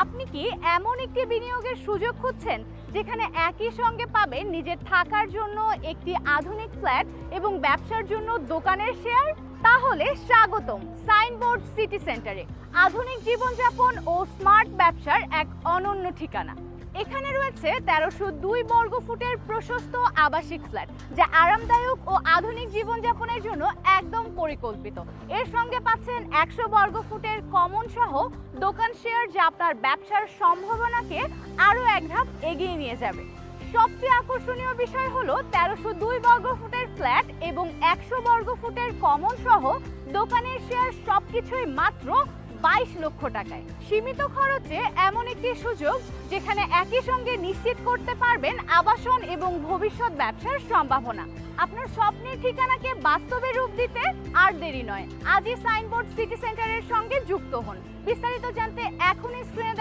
আপনি কি এমন একটি বিনিয়োগের সুযোগ খুঁজছেন যেখানে একই সঙ্গে পাবেন নিজের থাকার জন্য একটি আধুনিক ফ্ল্যাট এবং ব্যবসার জন্য দোকানের শেয়ার? তাহলে স্বাগতম সাইনবোর্ড সিটি সেন্টারে, আধুনিক জীবনযাপন ও স্মার্ট ব্যবসার এক অনন্য ঠিকানা। এখানে রয়েছে 1302 বর্গ ফুটের প্রশস্ত আবাসিক ফ্ল্যাট, যা আরামদায়ক ও আধুনিক জীবনযাপনের জন্য একদম পরিকল্পিত। এর সঙ্গে পাচ্ছেন 100 বর্গ ফুটের কমন সহ দোকান শেয়ার, যা আপনার ব্যবসার সম্ভাবনাকে আরও এক ধাপ এগিয়ে নিয়ে যাবে। সবচেয়ে আকর্ষণীয় বিষয় হলো 1302 বর্গ ফুটের ফ্ল্যাট এবং 100 বর্গ ফুটের কমন সহ দোকানের শেয়ার, সবকিছুই মাত্র 22 লক্ষ টাকায়। সীমিত খরচে এমন একটি সুযোগ যেখানে একই সঙ্গে নিশ্চিত করতে পারবেন আবাসন এবং ভবিষ্যৎ ব্যবসার সম্ভাবনা। আপনার স্বপ্নের ঠিকানাকে বাস্তবে রূপ দিতে আর দেরি নয়, আজই সাইনবোর্ড সিটি সেন্টারের সঙ্গে যুক্ত হন। বিস্তারিত জানতে এখনই স্ক্রিনে